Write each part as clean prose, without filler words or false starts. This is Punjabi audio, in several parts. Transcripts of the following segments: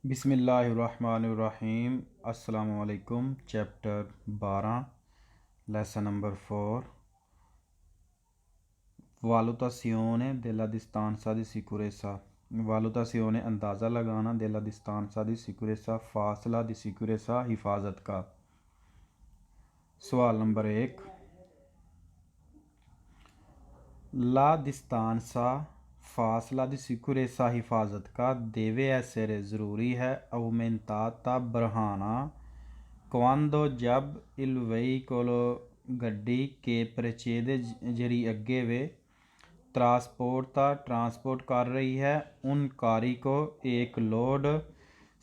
बिस्मिल्लाहिर्रहमानिर्रहीम। अस्सलामुअलैकुम। Chapter 12 lesson number 4 वालुतासियोने della distanza di sicurezza। वालुतासियोने अंदाज़ा लगाना della distanza di sicurezza फासला दी सिक्योरेसा हिफाजत का। सवाल नंबर 1, ला distanza फासला दी सिक्योरेसा हिफाजत का deve essere ज़रूरी है aumentata बढ़ाना quando जब il veicolo गड्डी के precede जरी अगे वे ट्रांसपोर्ट कर रही है उन कारी को एक लोड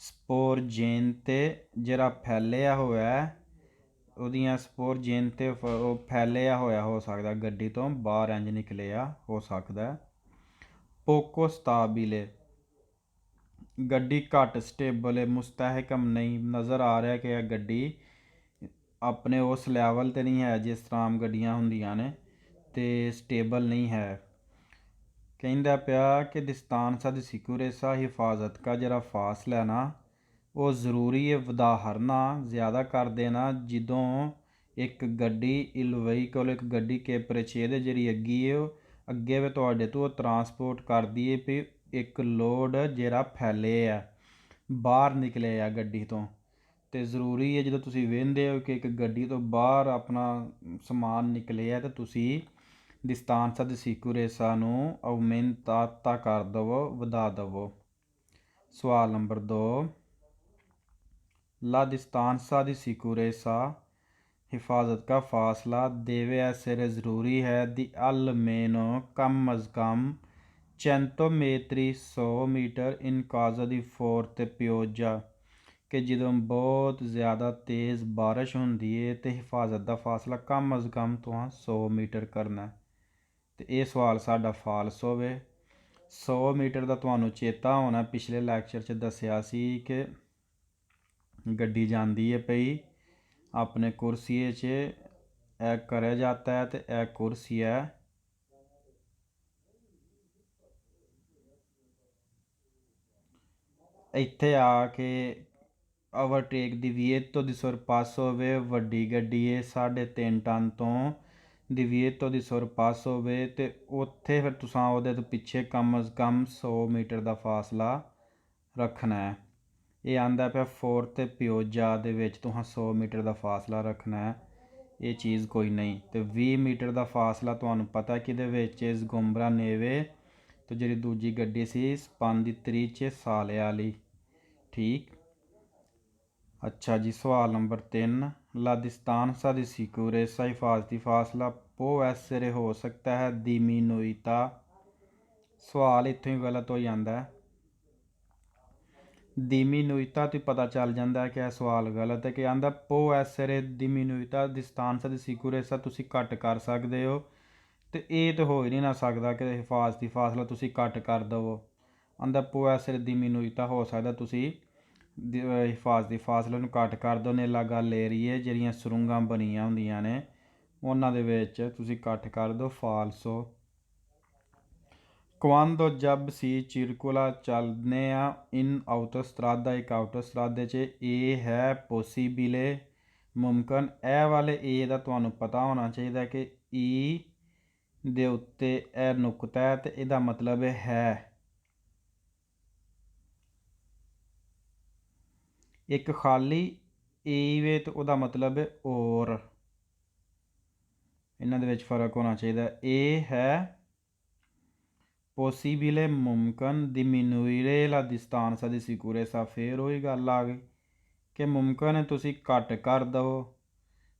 स्पोरजेंते जरा फैलिया होया है ਉਹਦੀਆਂ ਸਪੋਰਜੇਨ ਤੇ ਫੈਲਿਆ ਹੋਇਆ ਹੋ ਸਕਦਾ ਗੱਡੀ ਤੋਂ ਬਾਹਰ ਇੰਜ ਨਿਕਲਿਆ ਹੋ ਸਕਦਾ। ਪੋਕੋ ਸਟਾਬਿਲੇ ਗੱਡੀ ਘੱਟ ਸਟੇਬਲ ਹੈ ਮੁਸਤਹਿਕਮ ਨਹੀਂ ਨਜ਼ਰ ਆ ਰਿਹਾ ਕਿ ਇਹ ਗੱਡੀ ਆਪਣੇ ਉਸ ਲੈਵਲ 'ਤੇ ਨਹੀਂ ਹੈ ਜਿਸ ਤਰ੍ਹਾਂ ਆਮ ਗੱਡੀਆਂ ਹੁੰਦੀਆਂ ਨੇ ਅਤੇ ਸਟੇਬਲ ਨਹੀਂ ਹੈ। ਕਹਿੰਦਾ ਪਿਆ ਕਿ distanza di sicurezza ਹਿਫਾਜ਼ਤ का ਜਿਹੜਾ ਫਾਸਲਾ ਨਾ ਉਹ ਜ਼ਰੂਰੀ ਹੈ ਵਧਾਹਰਨਾ ਜ਼ਿਆਦਾ ਕਰ ਦੇਣਾ ਜਦੋਂ ਇੱਕ ਗੱਡੀ ਇਲ ਵਹੀਕਲ ਇੱਕ ਗੱਡੀ ਕੇ ਪ੍ਰਚੇਦੇ ਜਿਹੜੀ ਅੱਗੇ ਵੇ ਤੁਹਾਡੇ ਤੋਂ ਟਰਾਂਸਪੋਰਟ ਕਰਦੀ ਹੈ ਵੀ ਇੱਕ ਲੋਡ ਜਿਹੜਾ ਫੈਲੇ ਆ ਬਾਹਰ ਨਿਕਲੇ ਆ ਗੱਡੀ ਤੋਂ ਅਤੇ ਜ਼ਰੂਰੀ ਹੈ ਜਦੋਂ ਤੁਸੀਂ ਵੇਖਦੇ ਹੋ ਕਿ ਇੱਕ ਗੱਡੀ ਤੋਂ ਬਾਹਰ ਆਪਣਾ ਸਮਾਨ ਨਿਕਲਿਆ ਤਾਂ ਤੁਸੀਂ distanza di sicurezza ਨੂੰ aumentata ਕਰ ਦੇਵੋ ਵਧਾ ਦੇਵੋ। ਸਵਾਲ number 2, La distanza di sicurezza हिफाजत का फासला deve essere ज़रूरी है di almeno कम अज़ कम 100 metri 100 metre in caso di forte pioggia कि ਜਦੋਂ ਬਹੁਤ ਜ਼ਿਆਦਾ ਤੇਜ਼ ਬਾਰਿਸ਼ ਹੁੰਦੀ ਹੈ ਤੇ ਹਿਫਾਜ਼ਤ ਦਾ ਫਾਸਲਾ ਕਮ ਅਜ਼ ਕਮ ਤੋਂ 100 ਮੀਟਰ ਕਰਨਾ ਤੇ ਇਹ ਸਵਾਲ ਸਾਡਾ ਫਾਲਸ ਹੋਵੇ। 100 ਮੀਟਰ ਦਾ ਤੁਹਾਨੂੰ ਚੇਤਾ ਹੋਣਾ ਪਿਛਲੇ ਲੈਕਚਰ 'ਚ ਦੱਸਿਆ ਸੀ ਕਿ ਗੱਡੀ ਜਾਂਦੀ ਹੈ ਪਈ ਆਪਣੇ ਕੁਰਸੀਏ 'ਚ ਇਹ ਕਰਿਆ ਜਾਂਦਾ ਹੈ ਤੇ ਇਹ ਕੁਰਸੀ ਹੈ ਇੱਥੇ ਆ ਕੇ ਓਵਰਟੇਕ ਦੀ ਵੀਏਤੋ ਦੀ ਸੁਰਪਾਸ ਹੋਵੇ ਵੱਡੀ ਗੱਡੀ ਹੈ 3.5 ਟਨ ਤੋਂ ਦੀ ਵੀਏਤੋ ਦੀ ਸੁਰਪਾਸ ਹੋਵੇ ਅਤੇ ਉੱਥੇ ਫਿਰ ਤੁਸੀਂ ਉਹਦੇ ਤੋਂ ਪਿੱਛੇ ਕਮ ਅਜ਼ ਕਮ 100 ਮੀਟਰ ਦਾ ਫਾਸਲਾ ਰੱਖਣਾ ਹੈ। ਇਹ ਆਂਦਾ ਪਿਆ ਫੋਰਥ ਪਿਓਜਾ ਦੇ ਵਿੱਚ ਤੁਸੀਂ 100 ਮੀਟਰ ਦਾ ਫਾਸਲਾ ਰੱਖਣਾ ਹੈ ਇਹ ਚੀਜ਼ ਕੋਈ ਨਹੀਂ ਅਤੇ 20 ਮੀਟਰ ਦਾ ਫਾਸਲਾ ਤੁਹਾਨੂੰ ਪਤਾ ਕਿਹਦੇ ਵਿੱਚ ਜ਼ਗੁੰਬਰਾ ਨੇਵੇ ਅਤੇ ਜਿਹੜੀ ਦੂਜੀ ਗੱਡੀ ਸੀ ਸਪੰਦਿਤਰੀ 'ਚ ਸਾਲੇ ਵਾਲੀ ਠੀਕ। अच्छा जी, सवाल नंबर 3, ला distanza di sicurezza हिफाजती फासला può essere हो सकता है diminuita। सवाल इत्थों ही गलत हो जाता है diminuita तो पता चल जाता है कि यह सवाल गलत है कि आंदा può essere diminuita distanza di sicurezza तुसी घट कर सकते हो तो ये तो हो ही नहीं ना सकता कि हिफाजती फासला तुसी घट कर दवो। आंदा può essere diminuita हो सकता तुसी ਹਿਫਾਜ਼ਤੀ ਫਾਸਲੇ ਨੂੰ ਘੱਟ ਕਰ ਦਿਓ ਨੇਲਾ ਗੱਲ ਇਹ ਰਹੀ ਹੈ ਜਿਹੜੀਆਂ ਸੁਰੰਗਾਂ ਬਣੀਆਂ ਹੁੰਦੀਆਂ ਨੇ ਉਹਨਾਂ ਦੇ ਵਿੱਚ ਤੁਸੀਂ ਘੱਟ ਕਰ ਦਿਓ ਫਾਲਸੋ। ਕੁਆਂਦੋ ਜਬ ਸੀ ਚਿਰਕੁਲਾ ਚੱਲਦੇ ਆ ਇਨ ਆਟੋਸਟਰਾਦਾ ਇੱਕ ਆਟੋਸਟਰਾਦੇ 'ਚ ਇਹ ਹੈ ਪੋਸੀਬਿਲੇ ਮੁਮਕਨ ਇਹ ਵਾਲੇ ਏ ਦਾ ਤੁਹਾਨੂੰ ਪਤਾ ਹੋਣਾ ਚਾਹੀਦਾ ਕਿ ਈ ਦੇ ਉੱਤੇ ਇਹ ਨੁਕਤਾ ਹੈ ਅਤੇ ਇਹਦਾ ਮਤਲਬ ਹੈ ਇੱਕ ਖਾਲੀ ਏ ਵੇ ਅਤੇ ਉਹਦਾ ਮਤਲਬ ਹੈ ਔਰ ਇਹਨਾਂ ਦੇ ਵਿੱਚ ਫ਼ਰਕ ਹੋਣਾ ਚਾਹੀਦਾ। ਇਹ ਹੈ ਪੋਸੀਬਿਲੇ ਮੁਮਕਨ diminuire la distanza di sicurezza ਫਿਰ ਉਹੀ ਗੱਲ ਆ ਗਈ ਕਿ ਮੁਮਕਨ ਹੈ ਤੁਸੀਂ ਘੱਟ ਕਰ ਦਿਓ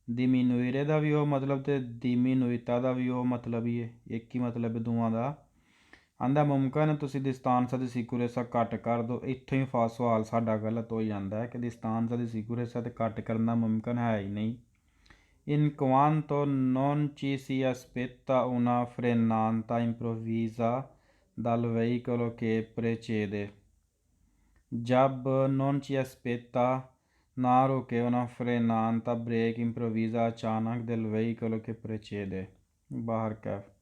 diminuire ਦਾ ਵੀ ਉਹ ਮਤਲਬ ਅਤੇ diminuita ਦਾ ਵੀ ਉਹ ਮਤਲਬ ਹੀ ਹੈ ਇੱਕ ਹੀ ਮਤਲਬ ਹੈ ਦੋਵਾਂ ਦਾ। ਆਂਦਾ ਮੁਮਕਨ ਹੈ ਤੁਸੀਂ distanza di sicurezza ਘੱਟ ਕਰ ਦਿਓ ਇੱਥੋਂ ਹੀ ਸਵਾਲ ਸਾਡਾ ਗਲਤ ਹੋ ਜਾਂਦਾ ਹੈ ਕਿ distanza di sicurezza ਤੇ ਘੱਟ ਕਰਨਾ ਮੁਮਕਨ ਹੈ ਹੀ ਨਹੀਂ। in quanto non ci si aspetta una frenata improvvisa dal veicolo che precede जब non ci aspetta ना रोके una frenata break improvvisa अचानक del veicolo che precede बाहर कैफ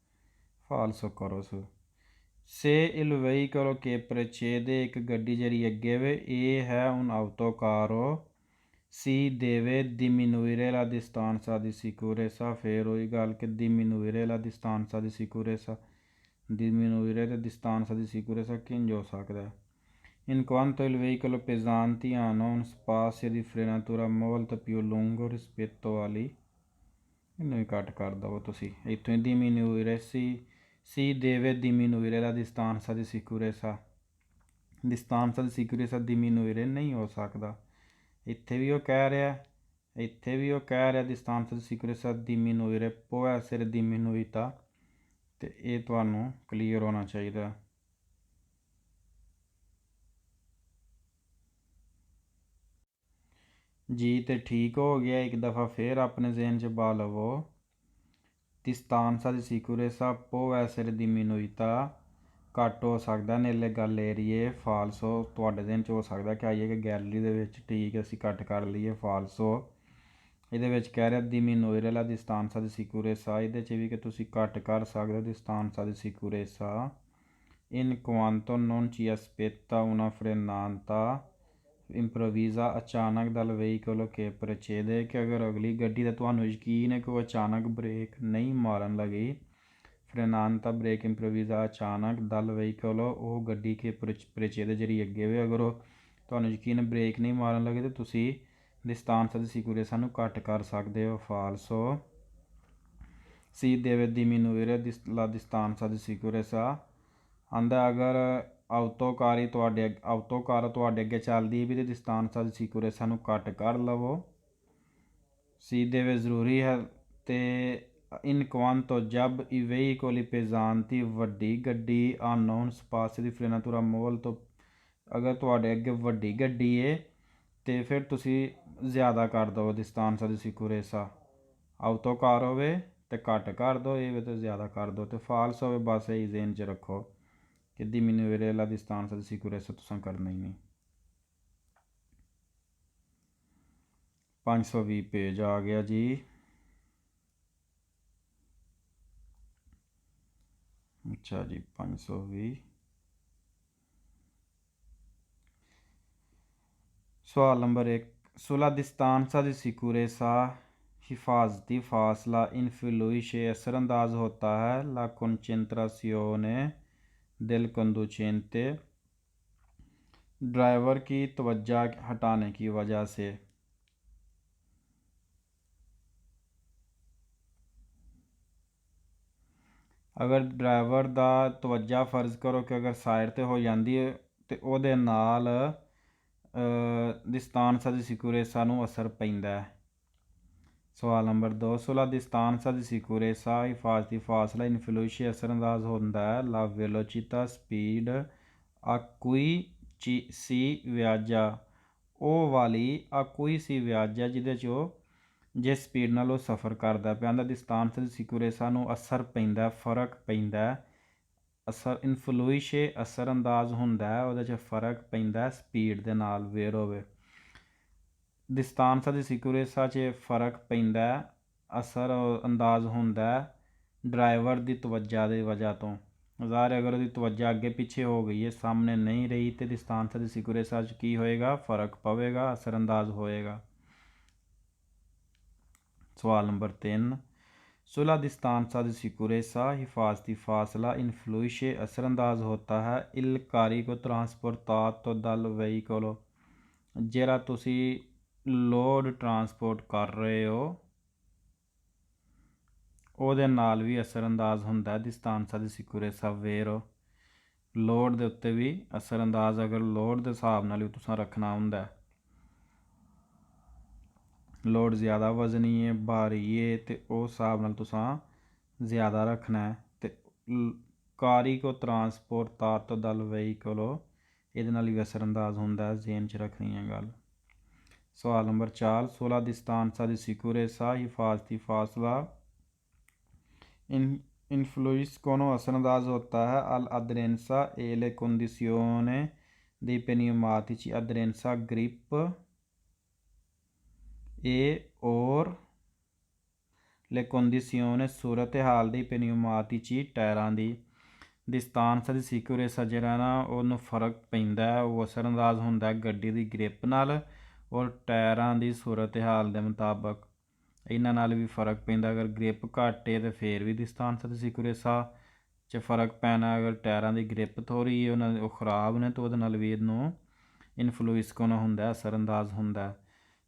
फालसो करो सो। से il veicolo che precede एक गड्डी ਜਿਹੜੀ ਅੱਗੇ ਵੇ ਇਹ ਹੈ un autocarro si deve diminuire la distanza di sicurezza ਫਿਰ ਉਹੀ ਗੱਲ ਕਿ diminuire la distanza di sicurezza diminuire la distanza di sicurezza ਕਿੰਝ ਹੋ ਸਕਦਾ ਹੈ in quanto il veicolo pesanti hanno un spazio di frenatura molto più lungo rispetto ali ਇਹਨੂੰ ਵੀ ਕੱਟ ਕਰ ਦਵੋ ਤੁਸੀਂ ਇੱਥੋਂ ਹੀ diminuire si deve diminuire la distanza di sicurezza diminuire ਨਹੀਂ ਹੋ ਸਕਦਾ ਇੱਥੇ ਵੀ ਉਹ ਕਹਿ ਰਿਹਾ distanza di sicurezza diminuire può essere diminuita ਤੇ ਇਹ ਤੁਹਾਨੂੰ ਕਲੀਅਰ ਹੋਣਾ ਚਾਹੀਦਾ जी तो ठीक हो गया एक दफ़ा फिर अपने जहन च पा लवो distanza di sicurezza può essere diminuita ਘੱਟ ਹੋ ਸਕਦਾ ਨੇਲੇ ਗੱਲ ਏਰੀਏ ਫਾਲਸੋ ਤੁਹਾਡੇ ਦਿਨ 'ਚ ਹੋ ਸਕਦਾ ਕਿ ਆਈਏ ਕਿ ਗੈਲਰੀ ਦੇ ਵਿੱਚ ਠੀਕ ਅਸੀਂ ਕੱਟ ਕਰ ਲਈਏ ਫਾਲਸੋ ਇਹਦੇ ਵਿੱਚ ਕਹਿ ਰਿਹਾ diminuire la distanza di sicurezza ਇਹਦੇ 'ਚ ਵੀ ਕਿ ਤੁਸੀਂ ਘੱਟ ਕਰ ਸਕਦੇ ਹੋ distanza di sicurezza in quanto non ci aspetta una frenata improvvisa ਅਚਾਨਕ ਦਲ veicolo che precede ਕਿ ਅਗਰ ਅਗਲੀ ਗੱਡੀ ਦਾ ਤੁਹਾਨੂੰ ਯਕੀਨ ਹੈ ਕਿ ਉਹ ਅਚਾਨਕ ਬ੍ਰੇਕ ਨਹੀਂ ਮਾਰਨ ਲੱਗੀ ਫਰੇਨਾਂਤਾ ਬ੍ਰੇਕ ਇੰਪਰੋਵੀਜ਼ਾ ਅਚਾਨਕ ਦਲ veicolo ਉਹ ਗੱਡੀ ਕੇ precede ਜਿਹੜੀ ਅੱਗੇ ਵੇ ਅਗਰ ਉਹ ਤੁਹਾਨੂੰ ਯਕੀਨ ਬ੍ਰੇਕ ਨਹੀਂ ਮਾਰਨ ਲੱਗੇ ਤਾਂ ਤੁਸੀਂ distanza di sicurezza ਨੂੰ ਘੱਟ ਕਰ ਸਕਦੇ ਹੋ ਫਾਲਸੋ si deve diminuire la distanza di sicurezza ਆਂਦਾ ਅਗਰ autocar ਤੁਹਾਡੇ ਅੱਗੇ ਚੱਲਦੀ ਵੀ ਤੇ distanza di sicurezza ਨੂੰ ਘੱਟ ਕਰ ਲਵੋ si deve ਜ਼ਰੂਰੀ ਹੈ ਤੇ in quanto jab i veicoli pesanti ਵੱਡੀ ਗੱਡੀ hanno un spazio di frenatura molto ਅਗਰ ਤੁਹਾਡੇ ਅੱਗੇ ਵੱਡੀ ਗੱਡੀ ਹੈ ਤੇ ਫਿਰ ਤੁਸੀਂ ਜ਼ਿਆਦਾ ਕਰ ਦਿਓ distanza di sicurezza autocar ਹੋਵੇ ਤੇ ਘੱਟ ਕਰ ਦਿਓ ਇਹ ਵੀ ਤੇ ਜ਼ਿਆਦਾ ਕਰ ਦਿਓ ਤੇ ਫਾਲਸ ਹੋਵੇ ਬਸ ਇਹ ਜ਼ੇਨ 'ਚ ਰੱਖੋ कि diminuire la distanza di sicurezza तुसां करना ही नहीं 520 पेज आ गया जी अच्छा जी 520 सवाल number 1 sulla distanza di sicurezza हिफाजती फासला influisce असरअंदाज होता है la concentrazione दिल कंदुचेंते ड्राइवर की तवज्जो हटाने की वजह से अगर ड्राइवर दा तवज्जो फर्ज करो कि अगर साइड ते हो जाती है तो ਉਹਦੇ ਨਾਲ distanza di sicurezza ਨੂੰ असर पैंदा है सवाल number 2 sulla distanza di sicurezza हिफाजती फासला influisce असरअंदाज होता है la velocità speed a cui si viaggia ਉਹ ਵਾਲੀ a cui si viaggia ਜਿਹਦੇ 'ਚ ਉਹ ਜਿਸ ਸਪੀਡ ਨਾਲ ਉਹ ਸਫ਼ਰ ਕਰਦਾ ਪਿਆ ਦਾ distanza di sicurezza ਨੂੰ ਅਸਰ ਪੈਂਦਾ ਫਰਕ ਪੈਂਦਾ ਅਸਰ influisce असरअंदाज ਹੁੰਦਾ ਉਹਦੇ 'ਚ ਫਰਕ ਪੈਂਦਾ ਸਪੀਡ ਦੇ ਨਾਲ ਵੇਰ ਹੋਵੇ distanza di sicurezza 'ਚ ਫ਼ਰਕ ਪੈਂਦਾ ਅਸਰ ਅੰਦਾਜ਼ ਹੁੰਦਾ ਡਰਾਈਵਰ ਦੀ ਤਵੱਜਾ ਦੀ ਵਜ੍ਹਾ ਤੋਂ ਜ਼ਾਹਿਰ ਅਗਰ ਉਹਦੀ ਤਵੱਜਾ ਅੱਗੇ ਪਿੱਛੇ ਹੋ ਗਈ ਹੈ ਸਾਹਮਣੇ ਨਹੀਂ ਰਹੀ ਤੇ distanza di sicurezza 'ਚ ਕੀ ਹੋਏਗਾ ਫ਼ਰਕ ਪਵੇਗਾ ਅਸਰ ਅੰਦਾਜ਼ ਹੋਏਗਾ ਸਵਾਲ number 3 sulla distanza di sicurezza हिफाजती फासला influisce असरअंदाज होता है il carico trasportato dal veicolo ਜਿਹੜਾ ਤੁਸੀਂ ਲੋਡ ਟਰਾਂਸਪੋਰਟ ਕਰ ਰਹੇ ਹੋ ਉਹਦੇ ਨਾਲ ਵੀ ਅਸਰਅੰਦਾਜ਼ ਹੁੰਦਾ distanza di sicurezza vero load ਦੇ ਉੱਤੇ ਵੀ ਅਸਰਅੰਦਾਜ਼ ਅਗਰ ਲੋਡ ਦੇ ਹਿਸਾਬ ਨਾਲ ਵੀ ਤੁਸੀਂ ਰੱਖਣਾ ਹੁੰਦਾ ਲੋਡ ਜ਼ਿਆਦਾ ਵਜ਼ਨੀ ਹੈ ਭਾਰੀ ਹੈ ਤੇ ਉਸ ਹਿਸਾਬ ਨਾਲ ਤੁਸੀਂ ਜ਼ਿਆਦਾ ਰੱਖਣਾ ਹੈ ਤੇ ਕਾਰੀਕੋ ਟਰਾਂਸਪੋਰਟਾਤੋ ਦਲ veicolo ਇਹਦੇ ਨਾਲ ਵੀ ਅਸਰਅੰਦਾਜ਼ ਹੁੰਦਾ ਜ਼ੇਨ 'ਚ ਰੱਖਣੀ ਹੈ ਗੱਲ सवाल number 4 sulla distanza di sicurezza हिफाजती फासला influiscono असरअंदाज होता है all'aderenza e le condizioni dei pneumatici aderenza grip e और le condizioni सूरत हाल dei pneumatici टायरां दी ਡਿਸਟੈਂਸ ਦੀ ਸਿਕਿਉਰੇਸਾ ਜਿਹੜਾ ਨਾ ਉਹਨੂੰ ਫਰਕ ਪੈਂਦਾ, ਉਹ ਅਸਰਅੰਦਾਜ਼ ਹੁੰਦਾ ਗੱਡੀ ਦੀ ਗ੍ਰਿਪ ਨਾਲ ਔਰ ਟਾਇਰਾਂ ਦੀ ਸੂਰਤ ਹਾਲ ਦੇ ਮੁਤਾਬਕ। ਇਹਨਾਂ ਨਾਲ ਵੀ ਫਰਕ ਪੈਂਦਾ। ਅਗਰ ਗ੍ਰਿਪ ਘੱਟ ਹੈ ਤਾਂ ਫਿਰ ਵੀ ਡਿਸਟੈਂਸ ਦੀ ਸਿਕਿਉਰੇਸਾ 'ਚ ਫਰਕ ਪੈਣਾ। ਅਗਰ ਟਾਇਰਾਂ ਦੀ ਗ੍ਰਿਪ ਥੋੜ੍ਹੀ ਉਹਨਾਂ ਉਹ ਖਰਾਬ ਨੇ ਤਾਂ ਉਹਦੇ ਨਾਲ ਵੀ ਇਹਨੂੰ ਇਨਫਲੂਇਸ ਕੋਣ ਹੁੰਦਾ, ਅਸਰਅੰਦਾਜ਼ ਹੁੰਦਾ।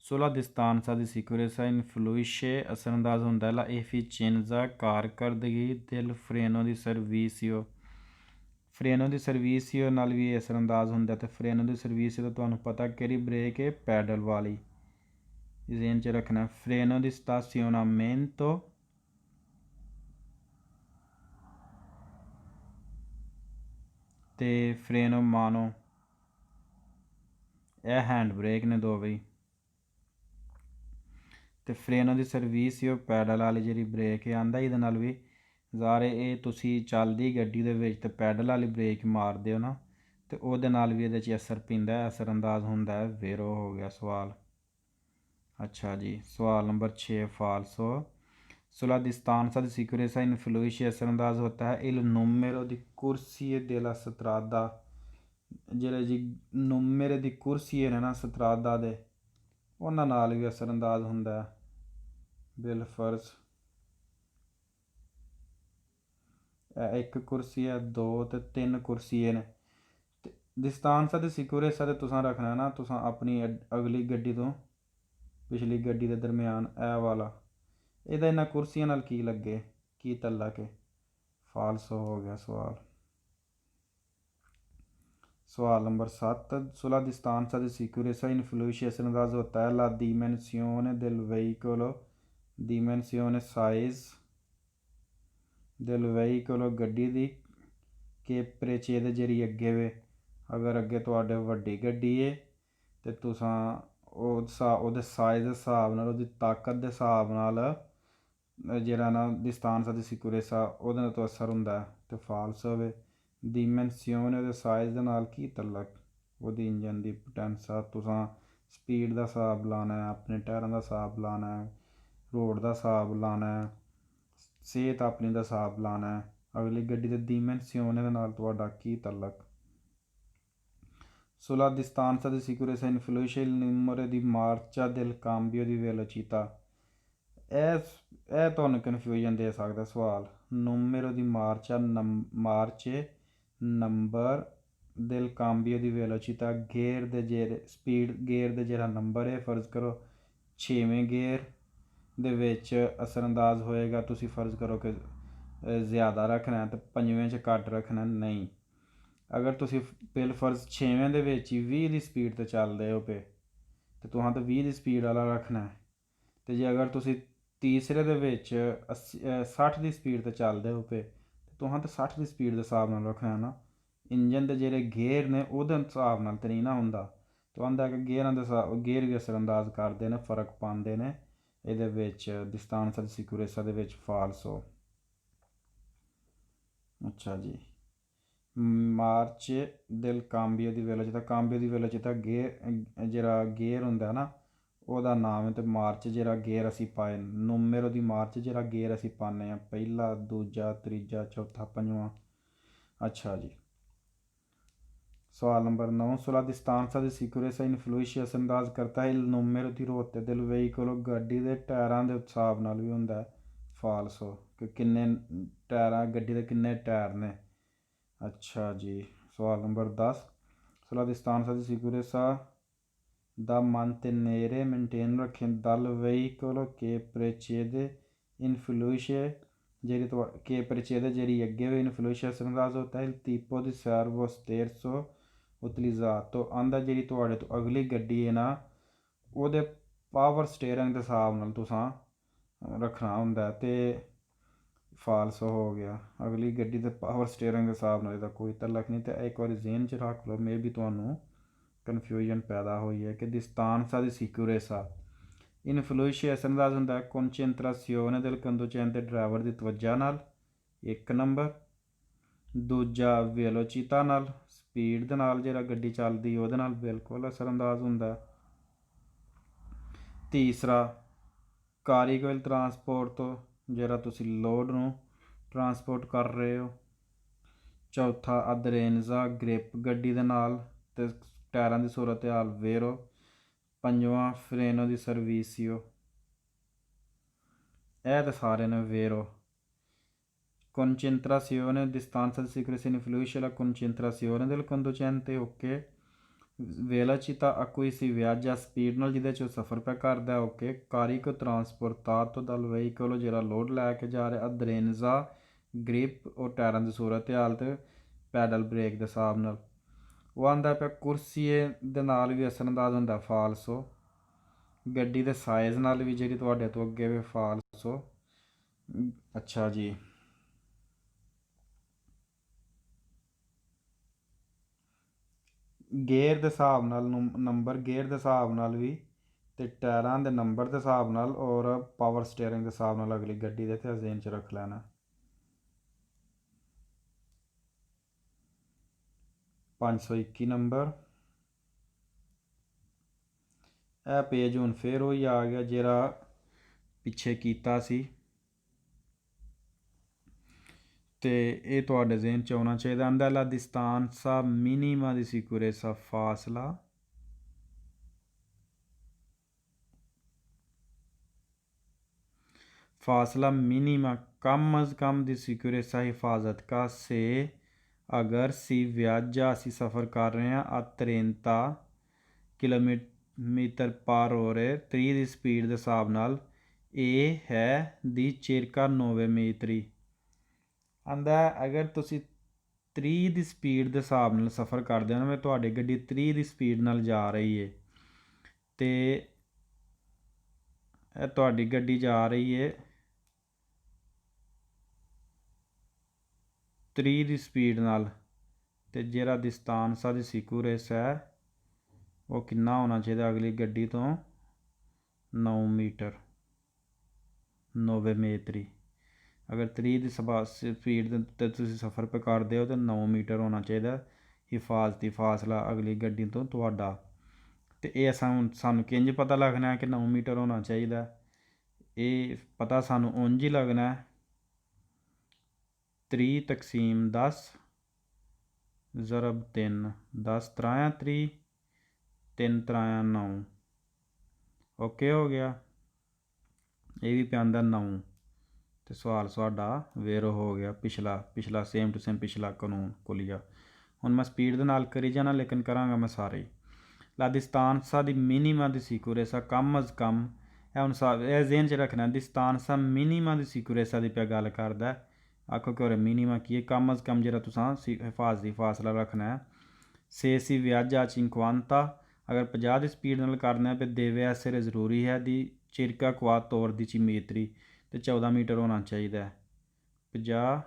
Sulla distanza di sicurezza influisce ਅਸਰਅੰਦਾਜ਼ ਹੁੰਦਾ la efficienza ਕਾਰਕਰਦਗੀ del freno di servizio। ਫਰੇਨੋ ਦੀ ਸਰਵਿਸਿਓ ਨਾਲ ਵੀ ਅਸਰਅੰਦਾਜ਼ ਹੁੰਦਾ। ਅਤੇ ਫਰੇਨੋ ਦੀ ਸਰਵਿਸਿਓ ਤਾਂ ਤੁਹਾਨੂੰ ਪਤਾ ਕਿਹੜੀ ਬ੍ਰੇਕ ਹੈ, ਪੈਡਲ ਵਾਲੀ। ਜ਼ੇਨ 'ਚ ਰੱਖਣਾ ਫਰੇਨੋ ਦੀ ਸਟਾਸੀਓਨਾਮੈਂਟੋ ਅਤੇ ਫਰੇਨੋ ਮਾਨੋ, ਇਹ ਹੈਂਡ ਬ੍ਰੇਕ ਨੇ ਦੋਵੇਂ। ਅਤੇ ਫਰੇਨੋ ਦੀ ਸਰਵਿਸਿਓ ਪੈਡਲ ਵਾਲੀ ਜਿਹੜੀ ਬ੍ਰੇਕ ਆਉਂਦਾ, ਇਹਦੇ ਨਾਲ ਵੀ ਜ਼ਾਰੇ ਇਹ ਤੁਸੀਂ ਚੱਲਦੀ ਗੱਡੀ ਦੇ ਵਿੱਚ ਅਤੇ ਪੈਡਲ ਵਾਲੀ ਬ੍ਰੇਕ ਮਾਰਦੇ ਹੋ ਨਾ, ਅਤੇ ਉਹਦੇ ਨਾਲ ਵੀ ਇਹਦੇ 'ਚ ਅਸਰ ਪੈਂਦਾ, ਅਸਰਅੰਦਾਜ਼ ਹੁੰਦਾ ਹੈ। ਫਿਰ ਉਹ ਹੋ ਗਿਆ ਸਵਾਲ। ਅੱਛਾ ਜੀ, ਸਵਾਲ number 6 ਫਾਲਸੋ। Sulla distanza di sicurezza influisce ਅਸਰਅੰਦਾਜ਼ ਹੋਤਾ ਹੈ il numero di corsie della strada। ਜਿਹੜੇ ਜੀ ਨੁਮਰੇ ਦੀ ਕੁਰਸੀ ਨੇ ਨਾ ਸਤਰਾਦਾ ਦੇ, ਉਹਨਾਂ ਨਾਲ ਵੀ ਅਸਰਅੰਦਾਜ਼ ਹੁੰਦਾ ਹੈ। ਬਿਲ ਫਰਜ਼ ਇੱਕ ਕੁਰਸੀ ਹੈ, 2 ਅਤੇ 3 ਕੁਰਸੀਏ ਨੇ। ਅਤੇ ਡਿਸਟੈਂਸ ਦੀ ਸਿਕਿਉਰੇਸਾ ਤੇ ਤੁਸੀਂ ਰੱਖਣਾ ਨਾ, ਤੁਸੀਂ ਆਪਣੀ ਅਗਲੀ ਗੱਡੀ ਤੋਂ ਪਿਛਲੀ ਗੱਡੀ ਦੇ ਦਰਮਿਆਨ ਇਹ ਵਾਲਾ, ਇਹਦਾ ਇਹਨਾਂ ਕੁਰਸੀਆਂ ਨਾਲ ਕੀ ਲੱਗੇ, ਕੀ ਤਅੱਲੁਕ ਹੈ। ਫਾਲਸੋ ਹੋ ਗਿਆ ਸਵਾਲ। सवाल number 7 sulla distanza di sicurezza influisce ਅਸਰਅੰਦਾਜ਼ ਹੋਤਾ ਹੈ la dimensione del veicolo। dimensione size del veicolo ਗੱਡੀ ਦੀ ਕਿ ਪ੍ਰਚੇਦ ਜਿਹੜੀ ਅੱਗੇ ਵੇ। ਅਗਰ ਅੱਗੇ ਤੁਹਾਡੇ ਵੱਡੀ ਗੱਡੀ ਹੈ ਅਤੇ ਤੁਸੀਂ ਉਹਦੇ ਸਾਈਜ਼ ਦੇ ਹਿਸਾਬ ਨਾਲ, ਉਹਦੀ ਤਾਕਤ ਦੇ ਹਿਸਾਬ ਨਾਲ ਜਿਹੜਾ ਨਾ ਡਿਸਟੈਂਸ ਦੀ ਸਿਕਿਉਰੇਸਾ ਉਹਦੇ ਨਾਲ ਤੋਂ ਅਸਰ ਹੁੰਦਾ। ਅਤੇ ਫਾਲਸ ਹੋਵੇ dimensione ਉਹਦੇ ਸਾਈਜ਼ ਦੇ ਨਾਲ ਕੀ ਤਅੱਲੁਕ, ਉਹਦੀ ਇੰਜਨ ਦੀ ਪੋਟੈਂਸਾ। ਤੁਸੀਂ ਸਪੀਡ ਦਾ ਹਿਸਾਬ ਲਾਉਣਾ, ਆਪਣੇ ਟਾਇਰਾਂ ਦਾ ਹਿਸਾਬ ਲਾਉਣਾ, ਰੋਡ ਦਾ ਹਿਸਾਬ ਲਾਉਣਾ, ਸਿਹਤ ਆਪਣੀ ਦਾ ਹਿਸਾਬ ਲਾਉਣਾ। ਅਗਲੀ ਗੱਡੀ ਦੇ dimensione ਦੇ ਨਾਲ ਤੁਹਾਡਾ ਕੀ ਤਅੱਲੁਕ। Sulla distanza di sicurezza influisce il numero di marcia del cambio di velocità। ਇਹ ਤੁਹਾਨੂੰ ਕਨਫਿਊਜ਼ਨ ਦੇ ਸਕਦਾ ਸਵਾਲ। ਨੂਮੇਰੋ ਦੀ ਮਾਰਚਾ ਮਾਰਚੇ ਨੰਬਰ ਦਿਲ ਕਾਂਬੀਓ ਦੀ ਵੈਲੋਚਿਤਾ, ਗੇਅਰ ਦੇ ਜਿਹੜੇ ਸਪੀਡ ਗੇਅਰ ਦੇ ਜਿਹੜਾ ਨੰਬਰ ਹੈ, ਫਰਜ਼ ਕਰੋ 6ਵੇਂ ਗੇਅਰ ਦੇ ਵਿੱਚ ਅਸਰਅੰਦਾਜ਼ ਹੋਏਗਾ। ਤੁਸੀਂ ਫਰਜ਼ ਕਰੋ ਕਿ ਜ਼ਿਆਦਾ ਰੱਖਣਾ ਅਤੇ 5ਵੇਂ 'ਚ ਘੱਟ ਰੱਖਣਾ, ਨਹੀਂ। ਅਗਰ ਤੁਸੀਂ ਬਿਲ ਫਰਜ਼ 6ਵੇਂ ਦੇ ਵਿੱਚ ਹੀ 20 ਦੀ ਸਪੀਡ 'ਤੇ ਚੱਲਦੇ ਹੋ ਪਏ ਅਤੇ ਤੁਹਾਂ ਤਾਂ 20 ਦੀ ਸਪੀਡ ਵਾਲਾ ਰੱਖਣਾ। ਅਤੇ ਜੇ ਅਗਰ ਤੁਸੀਂ ਤੀਸਰੇ ਦੇ ਵਿੱਚ 60 ਦੀ ਸਪੀਡ 'ਤੇ ਚੱਲਦੇ ਹੋ ਪਏ ਅਤੇ ਤੁਹਾਂ ਤਾਂ 60 ਦੀ ਸਪੀਡ ਦੇ ਹਿਸਾਬ ਨਾਲ ਰੱਖਣਾ ਨਾ। ਇੰਜਨ ਦੇ ਜਿਹੜੇ ਗੇਅਰ ਨੇ ਉਹਦੇ ਹਿਸਾਬ ਨਾਲ ਤਾਂ ਨਹੀਂ ਨਾ ਹੁੰਦਾ। ਤੁਹਾਨੂੰ ਕਿ ਗੇਅਰਾਂ ਦੇ ਗੇਅਰ ਵੀ ਅਸਰਅੰਦਾਜ਼ ਕਰਦੇ ਨੇ, ਫਰਕ ਪਾਉਂਦੇ ਨੇ ਇਹਦੇ ਵਿੱਚ ਡਿਸਟੈਂਸ ਦੀ ਸਿਕਿਉਰੇਸਾ ਦੇ ਵਿੱਚ। ਫਾਲਸੋ। ਅੱਛਾ ਜੀ, ਮਾਰਚ ਦਿਲ ਕਾਂਬੀਓ ਦੀ ਵੈਲੋਚਿਤਾ, ਕਾਂਬੀਓ ਦੀ ਵੈਲੋਚਿਤਾ ਗੇਅਰ ਜਿਹੜਾ ਗੇਅਰ ਹੁੰਦਾ ਨਾ ਉਹਦਾ ਨਾਮ ਹੈ। ਅਤੇ ਮਾਰਚ ਜਿਹੜਾ ਗੇਅਰ ਅਸੀਂ ਪਾਏ, ਨੂਮੇਰੋ ਦੀ ਮਾਰਚ ਜਿਹੜਾ ਗੇਅਰ ਅਸੀਂ ਪਾਉਂਦੇ ਹਾਂ, ਪਹਿਲਾ, ਦੂਜਾ, ਤੀਜਾ, ਚੌਥਾ, ਪੰਜਵਾਂ। ਅੱਛਾ ਜੀ, ਸਵਾਲ number 9 sulla distanza di sicurezza influisce ਅਸਰਅੰਦਾਜ਼ ਕਰਤਾ ਹੈ il numero di ruote del veicolo। ਗੱਡੀ ਦੇ ਟਾਇਰਾਂ ਦੇ ਹਿਸਾਬ ਨਾਲ ਵੀ ਹੁੰਦਾ। ਫਾਲਸੋ, ਕਿ ਕਿੰਨੇ ਟਾਇਰਾਂ ਗੱਡੀ ਦੇ ਕਿੰਨੇ ਟਾਇਰ ਨੇ। ਅੱਛਾ ਜੀ, ਸਵਾਲ number 10 sulla distanza di sicurezza da mantenere maintain ਰੱਖੇ dal veicolo che precede influisce ਜਿਹੜੀ che precede ਜਿਹੜੀ ਅੱਗੇ ਹੋਈ influisce ਅਸਰਅੰਦਾਜ਼ ਹੋਤਾ ਹੈ il tipo di servo sterzo utilizzato। ਆਂਦਾ ਜਿਹੜੀ ਤੁਹਾਡੇ ਤੋਂ ਅਗਲੀ ਗੱਡੀ ਹੈ ਨਾ ਉਹਦੇ ਪਾਵਰ ਸਟੇਅਰਿੰਗ ਦੇ ਹਿਸਾਬ ਨਾਲ ਤੁਸੀਂ ਰੱਖਣਾ ਹੁੰਦਾ। ਅਤੇ ਫਾਲਸੋ ਹੋ ਗਿਆ, ਅਗਲੀ ਗੱਡੀ ਦੇ ਪਾਵਰ ਸਟੇਅਰਿੰਗ ਦੇ ਹਿਸਾਬ ਨਾਲ ਇਹਦਾ ਕੋਈ ਤਅੱਲੁਕ ਨਹੀਂ। ਅਤੇ ਇੱਕ ਵਾਰੀ ਜ਼ੇਨ 'ਚ ਰੱਖ ਲਓ, ਮੇ ਵੀ ਤੁਹਾਨੂੰ ਕਨਫਿਊਜ਼ਨ ਪੈਦਾ ਹੋਈ ਹੈ ਕਿ distanza di sicurezza influisce ਅਸਰਅੰਦਾਜ਼ ਹੁੰਦਾ ਹੈ concentrazione del conducente ਡਰਾਈਵਰ ਦੀ ਤਵੱਜਾ ਨਾਲ, 1 ਨੰਬਰ। ਦੂਜਾ ਵੈਲੋਚਿਤਾ ਨਾਲ, ਸਪੀਡ ਦੇ ਨਾਲ ਜਿਹੜਾ ਗੱਡੀ ਚੱਲਦੀ ਉਹਦੇ ਨਾਲ ਬਿਲਕੁਲ ਅਸਰਅੰਦਾਜ਼ ਹੁੰਦਾ। ਤੀਸਰਾ ਕਾਰੀਗਰ ਟਰਾਂਸਪੋਰਟ ਤੋਂ, ਜਿਹੜਾ ਤੁਸੀਂ ਲੋਡ ਨੂੰ ਟਰਾਂਸਪੋਰਟ ਕਰ ਰਹੇ ਹੋ। ਚੌਥਾ ਅਦਰੇਨਜ਼ਾ ਗ੍ਰਿਪ ਗੱਡੀ ਦੇ ਨਾਲ ਤੇ ਟਾਇਰਾਂ ਦੀ ਸੂਰਤ ਹਾਲ ਵੇਰੋ। ਪੰਜਵਾਂ ਫਰੇਨੋ ਦੀ ਸਰਵਿਸਿਓ। ਇਹ ਤਾਂ ਸਾਰੇ ਨੇ ਵੇਰੋ। concentrazione distanza di sicurezza influisce la concentrazione del conducente, ok। velocità a cui si viaggia, speed ਨਾਲ ਜਿਹਦੇ 'ਚ ਸਫ਼ਰ ਪਿਆ ਕਰਦਾ, okay. carico trasportato dal veicolo, ਜਿਹੜਾ ਲੋਡ ਲੈ ਕੇ ਜਾ ਰਿਹਾ। ਅਦਰੇਨਜ਼ਾ ਗ੍ਰਿਪ ਉਹ ਟਾਇਰਾਂ ਦੀ ਸੂਰਤ ਹਾਲ ਤੇ ਪੈਡਲ ਬ੍ਰੇਕ ਦੇ ਹਿਸਾਬ ਨਾਲ। ਉਹ ਆਉਂਦਾ ਪਿਆ ਕੁਰਸੀਏ ਦੇ ਨਾਲ ਵੀ ਅਸਰਅੰਦਾਜ਼ ਹੁੰਦਾ ਫਾਲਸੋ। ਗੱਡੀ ਦੇ ਸਾਈਜ਼ ਨਾਲ ਵੀ ਜਿਹੜੀ ਤੁਹਾਡੇ ਤੋਂ ਅੱਗੇ ਵੀ ਫਾਲਸੋ। ਅੱਛਾ ਜੀ, ਗੇਅਰ ਦੇ ਹਿਸਾਬ ਨਾਲ ਨੰਬਰ, ਗੇਅਰ ਦੇ ਹਿਸਾਬ ਨਾਲ ਵੀ ਤੇ ਟਾਇਰਾਂ ਦੇ ਨੰਬਰ ਦੇ ਹਿਸਾਬ ਨਾਲ ਔਰ ਪਾਵਰ ਸਟੀਅਰਿੰਗ ਦੇ ਹਿਸਾਬ ਨਾਲ ਅਗਲੀ ਗੱਡੀ ਦੇ ਤੇ ਜ਼ੇਨ 'ਚ ਰੱਖ ਲੈਣਾ। 521 ਨੰਬਰ। ਇਹ ਪੇਜ ਹੁਣ ਫੇਰ ਉਹੀ ਆ ਗਿਆ ਜਿਹੜਾ ਪਿੱਛੇ ਕੀਤਾ ਸੀ ਤੇ ਇਹ ਤੁਹਾਡੇ ਜ਼ੇਨ 'ਚ ਆਉਣਾ ਚਾਹੀਦਾ। ਆਂਦਾ ਲਾ distanza minima di sicurezza, फासला मिनिमा कम अज़ कम दी सिक्योरेसा हिफाजत का से अगर सी ਵਿਆਜਾ ਅਸੀਂ ਸਫ਼ਰ ਕਰ ਰਹੇ ਹਾਂ ਆ 30 ਕਿਲੋਮੀਟਰ ਪਰ ਔਰ 30 ਦੀ ਸਪੀਡ ਦੇ ਹਿਸਾਬ ਨਾਲ। ਇਹ ਹੈ ਦੀ circa 9 ਮੀਟਰੀ। ਆਂਦਾ ਅਗਰ ਤੁਸੀਂ 30 ਦੀ ਸਪੀਡ ਦੇ ਹਿਸਾਬ ਨਾਲ ਸਫ਼ਰ ਕਰਦੇ ਹੋ ਨਾ, ਤੁਹਾਡੀ ਗੱਡੀ 30 ਦੀ ਸਪੀਡ ਨਾਲ ਜਾ ਰਹੀ ਹੈ ਤੇ ਇਹ ਤੁਹਾਡੀ ਗੱਡੀ ਜਾ ਰਹੀ ਹੈ 30 ਦੀ ਸਪੀਡ ਨਾਲ ਤੇ ਜਿਹੜਾ distanza di sicurezza ਹੈ ਉਹ ਕਿੰਨਾ ਹੋਣਾ ਚਾਹੀਦਾ ਅਗਲੀ ਗੱਡੀ ਤੋਂ 9 ਮੀਟਰ 9 ਮੀਟਰੀ। ਅਗਰ 30 ਦੀ ਸਪੀਡ 'ਤੇ ਤੁਸੀਂ ਸਫ਼ਰ ਪੇ ਕਰਦੇ ਹੋ ਤਾਂ 9 ਮੀਟਰ ਹੋਣਾ ਚਾਹੀਦਾ ਹਿਫਾਜ਼ਤੀ ਫਾਸਲਾ ਅਗਲੀ ਗੱਡੀ ਤੋਂ ਤੁਹਾਡਾ। ਅਤੇ ਇਹ ਸਾਨੂੰ ਕਿੰਝ ਪਤਾ ਲੱਗਣਾ ਕਿ 9 ਮੀਟਰ ਹੋਣਾ ਚਾਹੀਦਾ? ਇਹ ਪਤਾ ਸਾਨੂੰ ਉਂਝ ਹੀ ਲੱਗਣਾ 3 ਤਕਸੀਮ 10 ਜ਼ਰਬ 3, 10 ਤਰਾਇਆ 30, 3 ਤਰਾਇਆ 9, ਓਕੇ ਹੋ ਗਿਆ। ਇਹ ਵੀ ਪੈਂਦਾ 9 ਤੇ ਸਵਾਲ ਸਾਡਾ ਵੇਰੋ ਹੋ ਗਿਆ ਪਿਛਲਾ ਸੇਮ ਟੂ ਸੇਮ ਪਿਛਲਾ ਕਾਨੂੰਨ ਕੁਲੀਆ। ਹੁਣ ਮੈਂ ਸਪੀਡ ਦੇ ਨਾਲ ਕਰੀ ਜਾਣਾ ਲੇਕਿਨ ਕਰਾਂਗਾ ਮੈਂ ਸਾਰੇ। ਲਾ distanza ਦੀ ਮਿਨੀਮਾ ਦੀ ਸਿਕਿਉਰੇਸਾ ਕਮ ਅਜ਼ ਕਮ, ਇਹ ਹੁਣ ਇਹ ਜ਼ੇਨ 'ਚ ਰੱਖਣਾ distanza ਮਿਨੀਮਾ ਦੀ ਸਿਕਿਉਰੇਸਾ ਦੀ ਪਿਆ ਗੱਲ ਕਰਦਾ। ਆਖੋ ਕਿ ਮਿਨੀਮਾ ਕੀ ਹੈ? ਕਮ ਅਜ਼ ਕਮ ਜਿਹੜਾ ਤੁਸੀਂ ਹਿਫਾਜ਼ਤੀ ਫਾਸਲਾ ਰੱਖਣਾ ਹੈ। ਸੇ ਸੀ ਵਿਆਜਾ 50 ਅਗਰ 50 ਦੀ ਸਪੀਡ ਨਾਲ ਕਰਨਾ ਫਿਰ ਦੇਵੇ ਐਸਰੇ ਜ਼ਰੂਰੀ ਹੈ ਦੀ ਚਿਰਕਾ ਕੁਆ ਤੌਰ ਦੀ ਚੀਮੇਤਰੀ ਤੇ 14 ਮੀਟਰ ਹੋਣਾ ਚਾਹੀਦਾ। 50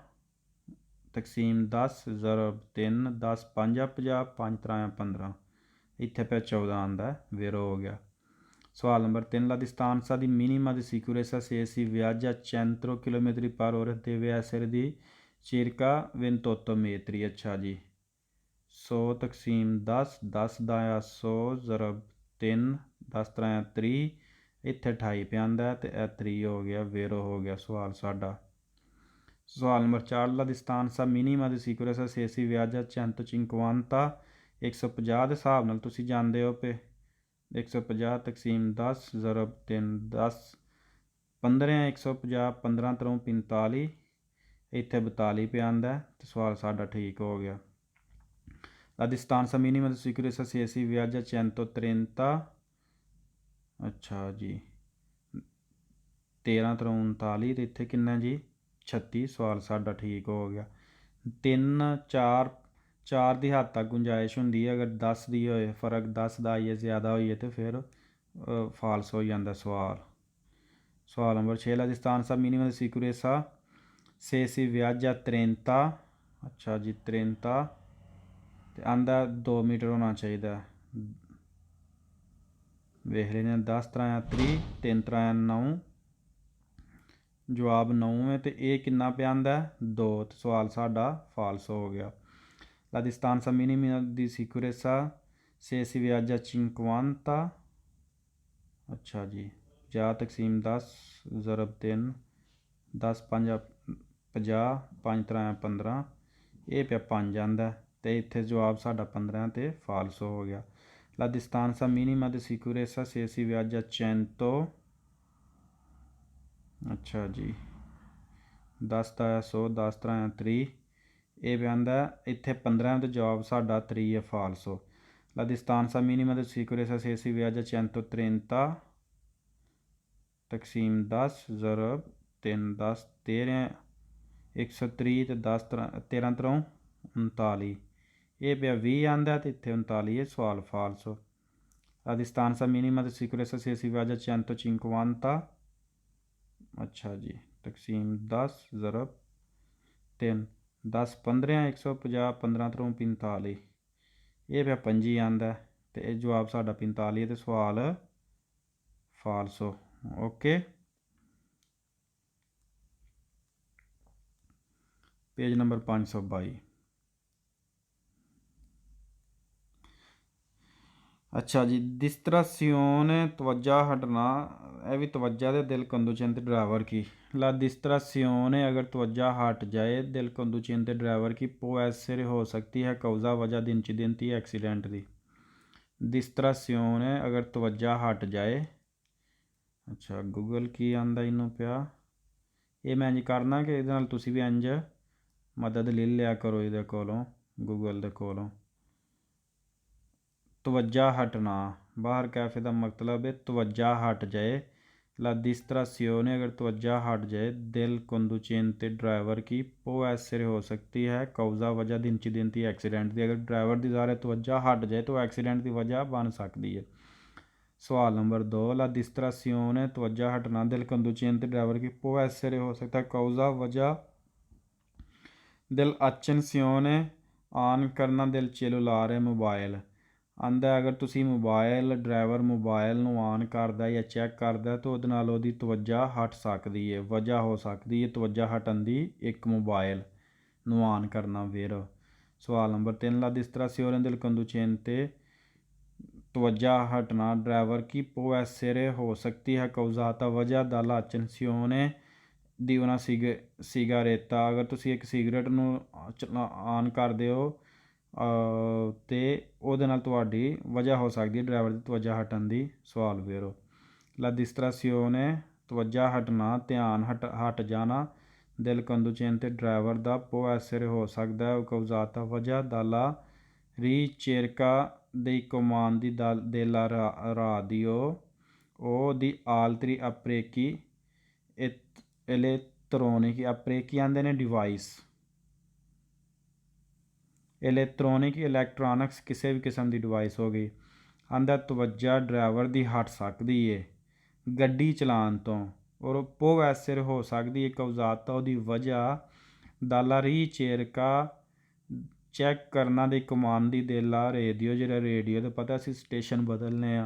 ਤਕਸੀਮ 10 ਜ਼ਰਬ 3, 10 5 50, 5 ਤਰਾਇਆ 15, ਇੱਥੇ ਫਿਰ 14 ਆਉਂਦਾ ਵੇਰੋ ਹੋ ਗਿਆ। ਸਵਾਲ ਨੰਬਰ 3 ਲਾ distanza di minima di sicurezza se si viaggia a 100 km per ora deve essere di circa 28 metri। ਅੱਛਾ ਜੀ, 100 ਤਕਸੀਮ 10, 10 ਦਾਇਆ 100 ਜ਼ਰਬ 3, 10 ਤਰਾਇਆ 30, ਇੱਥੇ 28 ਪਿਆ ਆਉਂਦਾ ਅਤੇ ਇਹ 3 ਹੋ ਗਿਆ ਵੇਰੋ ਹੋ ਗਿਆ ਸਵਾਲ ਸਾਡਾ। ਸਵਾਲ ਨੰਬਰ 4 ਲਾ distanza minima di sicurezza se si viaggia a 150 150 ਦੇ ਹਿਸਾਬ ਨਾਲ ਤੁਸੀਂ ਜਾਂਦੇ ਹੋ ਪਏ 150 ਤਕਸੀਮ 10 ਜ਼ਰਬ 3, 10 15 150, 15 ਤਰੋਂ 45, ਇੱਥੇ 42 ਪਿਆ ਆਉਂਦਾ ਅਤੇ ਸਵਾਲ ਸਾਡਾ ਠੀਕ ਹੋ ਗਿਆ। La distanza minima di sicurezza se si viaggia 130, ਅੱਛਾ ਜੀ 13 ਤਰੋਂ 39 ਅਤੇ ਇੱਥੇ ਕਿੰਨਾ ਜੀ 36, ਸਵਾਲ ਸਾਡਾ ਠੀਕ ਹੋ ਗਿਆ। 3 4 ਦੀ ਹੱਦ ਤੱਕ ਗੁੰਜਾਇਸ਼ ਹੁੰਦੀ ਹੈ, ਅਗਰ 10 ਦੀ ਹੋਏ ਫਰਕ 10 ਦਾ ਆਈਏ ਜ਼ਿਆਦਾ ਹੋਈਏ ਤਾਂ ਫਿਰ ਫਾਲਸ ਹੋ ਜਾਂਦਾ ਸਵਾਲ। ਸਵਾਲ ਨੰਬਰ 6 ਲਾ distanza minima di sicurezza se si viaggia 30, ਅੱਛਾ ਜੀ 30 ਅਤੇ ਆਂਦਾ 2 ਮੀਟਰ ਹੋਣਾ ਚਾਹੀਦਾ। ਵੇਖ ਲੈਂਦੇ ਹਾਂ 10 ਤਰਾਇਆ 30, 3 ਤਰਾਇਆ 9, ਜਵਾਬ 9 ਹੈ ਅਤੇ ਇਹ ਕਿੰਨਾ ਪਿਆ ਆਉਂਦਾ 2 ਅਤੇ ਸਵਾਲ ਸਾਡਾ ਫਾਲਸ ਹੋ ਗਿਆ। La distanza minima di sicurezza se si viaggia 50, ਅੱਛਾ ਜੀ 50 ਤਕਸੀਮ 10 ਜ਼ਰਬ 3, 10 5 50, 5 ਤਰਾਇਆ 15, ਇਹ ਪਿਆ 5 ਆਂਦਾ ਤੇ ਇੱਥੇ ਜਵਾਬ ਸਾਡਾ 15 ਤੇ ਫਾਲਸੋ ਹੋ ਗਿਆ। La distanza minima di sicurezza se si viaggia 100, ਅੱਛਾ ਜੀ 10 ਦਾ 100, 10 ਤਰ੍ਹਾਂ 30, ਇਹ ਵੀ ਆਂਦਾ ਇੱਥੇ 15 ਤੇ ਜਵਾਬ ਸਾਡਾ 3 ਹੈ ਫਾਲਸੋ। La distanza minima di sicurezza se si viaggia 130 ਤਕਸੀਮ 10 ਜ਼ਰਬ 3 10 13 130 ਤੇ 10 13 ਤਰ੍ਹਾਂ 39, ਇਹ ਪਿਆ 20 ਆਂਦਾ ਤੇ ਇੱਥੇ 39 ਹੈ ਸਵਾਲ ਫਾਲਸੋ। La distanza minima di sicurezza se si viaggia 150, ਅੱਛਾ ਜੀ ਤਕਸੀਮ 10 ਜ਼ਰਬ 3 10 15 150 15 ਤਰ੍ਹਾਂ 45, ਇਹ ਪਿਆ 25 ਆਂਦਾ ਤੇ ਇਹ ਜਵਾਬ ਸਾਡਾ 45 ਤੇ ਸਵਾਲ ਫਾਲਸੋ। Okay page number 522। अच्छा जी distrazione तवज्जा हटना, यह भी तवज्जा दे दिल कंदुचेंते ड्राइवर की। ला distrazione अगर तवज्जा हट जाए दिल कंदुचेंते ड्राइवर की può essere हो सकती है कौजा वजह दी इंसिडेंट एक्सीडेंट दी। distrazione अगर तवज्जा हट जाए, अच्छा गूगल की आंदा इनू पिया, ये मैं इंज करना कि इहदे नाल तुसी भी इंज मदद ले लिया करो ये कोलों गूगल दे कोलों। तवज्जा हटना बाहर कैफे का मतलब है तवज्जा हट जाए। ला distrazione अगर तवज्जा हट जाए दिल conducente ड्राइवर की पो ऐसे हो सकती है कौजा वजह दी इंसिडेंट एक्सीडेंट दी। अगर ड्राइवर की ज़ाहिर तवज्जा हट जाए तो एक्सीडेंट की वजह बन सकती है। सवाल नंबर 2 ला distrazione तवज्जा हटना दिल conducente ड्राइवर की पो ऐसे हो सकता है कौजा वजह दिल accensione ऑन करना दिल चैलुलार मोबाइल आंदा अगर तुसी मोबाइल ड्राइवर मोबाइल नूं ऑन करदा या चैक करदा तो उहदे नाल उहदी तवज्जा हट सकदी है, वजह हो सकदी है तवज्जा हटन दी एक मोबाइल नूं ऑन करना। फिर सवाल नंबर 3 ला distrazione del conducente तवज्जा हटना ड्राइवर की può essere हो सकती है causata वजह dalla accensione ਦੀ ਉਹਨਾਂ ਸਿਗਰੇਟਾ ਅਗਰ ਤੁਸੀਂ ਇੱਕ ਸਿਗਰਟ ਨੂੰ ਆਨ ਕਰਦੇ ਹੋ ਤੇ ਉਹਦੇ ਨਾਲ ਤੁਹਾਡੀ ਵਜ੍ਹਾ ਹੋ ਸਕਦੀ ਹੈ ਡਰਾਈਵਰ ਦੀ ਤਵੱਜਾ ਹਟਣ ਦੀ। ਸਵਾਲ ਵੇਰੋ ਲਾ distrazione ਤਵੱਜਾ ਹਟਣਾ ਧਿਆਨ ਹਟ ਜਾਣਾ ਦਿਲ conducente ਡਰਾਈਵਰ ਦਾ può essere ਹੋ ਸਕਦਾ ਹੈ causata ਵਜ੍ਹਾ dalla ricerca dei comandi della radio o di altri apparecchi electronic apparecchi आंदे ने डिवाइस इलैक्ट्रॉनिक इलैक्ट्रॉनिक्स किसी भी किस्म की डिवाइस हो गई आंदा तवज्जा ड्राइवर की हट सकती है गड्डी चलान तो और पो ऐसे हो सकती है कौजाता उसकी वजह दाला रिचेरका चैक करना दी कमांड दी देला रेडियो जो रेडियो तो पता असी स्टेशन बदलने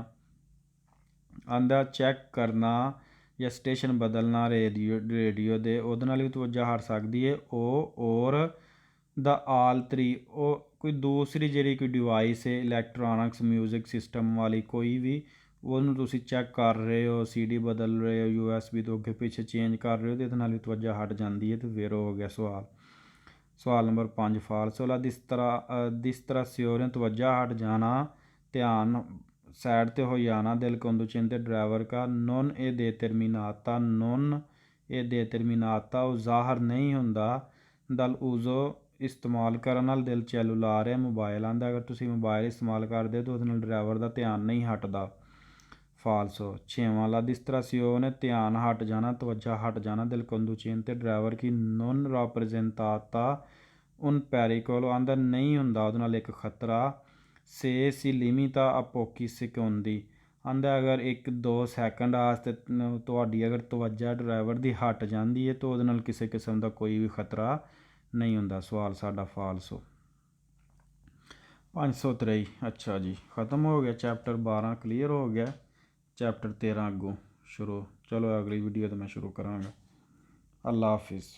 आंदा चैक करना या स्टेशन बदलना रेडियो दे ਉਹਦੇ ਨਾਲ ਵੀ ਤਵੱਜਾ ਹਟ ਸਕਦੀ ਹੈ। ਉਹ ਔਰ ਦਾ ਆਲ 3 ਉਹ ਕੋਈ ਦੂਸਰੀ ਜਿਹੜੀ ਕੋਈ ਡਿਵਾਈਸ ਹੈ ਇਲੈਕਟ੍ਰੋਨਿਕਸ ਮਿਊਜ਼ਿਕ ਸਿਸਟਮ ਵਾਲੀ ਕੋਈ ਵੀ ਉਹਨੂੰ ਤੁਸੀਂ ਚੈੱਕ ਕਰ ਰਹੇ ਹੋ CD ਬਦਲ ਰਹੇ ਹੋ USB ਤੋਂ ਅੱਗੇ ਪਿੱਛੇ ਚੇਂਜ ਕਰ ਰਹੇ ਹੋ ਤੇ ਇਹਦੇ ਨਾਲ ਵੀ ਤਵੱਜਾ ਹਟ ਜਾਂਦੀ ਹੈ ਤੇ ਫਿਰ ਹੋ ਗਿਆ ਸਵਾਲ। ਸਵਾਲ ਨੰਬਰ 5 ਫਾਲਸ ਵਾਲਾ ਜਿਸ ਤਰ੍ਹਾਂ ਸਿਓਰ ਤਵੱਜਾ ਹਟ ਜਾਣਾ ਧਿਆਨ साइड ते हो जाना दिल conducente ड्राइवर का non A determinata non A determinata ਉਹ ਜ਼ਾਹਰ ਨਹੀਂ ਹੁੰਦਾ ਦਲ ਉਜ਼ੋ ਇਸਤੇਮਾਲ ਕਰਨ ਨਾਲ ਦਿਲ ਚੈਲੂਲਾਰ ਹੈ ਮੋਬਾਈਲ ਆਂਦਾ ਅਗਰ ਤੁਸੀਂ ਮੋਬਾਈਲ ਇਸਤੇਮਾਲ ਕਰਦੇ ਤਾਂ ਉਹਦੇ ਨਾਲ ਡਰਾਈਵਰ ਦਾ ਧਿਆਨ ਨਹੀਂ ਹਟਦਾ। ਫਾਲਸੋ 6ਵਾਂ ਲਾ distrazione ਧਿਆਨ ਹਟ ਜਾਣਾ ਤਵੱਜਾ ਹਟ ਜਾਣਾ ਦਿਲ conducente ड्राइवर की non rappresentata un pericolo ਆਂਦਾ ਨਹੀਂ ਹੁੰਦਾ ਉਹਦੇ ਨਾਲ ਇੱਕ ਖਤਰਾ। से सी लिमिता a pochi secondi आंदा अगर 1-2 सैकंड वास्ते तुहाडी अगर तवज्जा ड्राइवर की हट जाती है तो उहदे नाल किसी किस्म का कोई भी खतरा नहीं हुंदा। सवाल साडा फालसो 523। अच्छा जी ख़त्म हो गया चैप्टर 12 क्लीयर हो गया। चैप्टर 13 अगों शुरू चलो अगली वीडियो तो मैं शुरू करांगा। अल्लाह हाफिज़।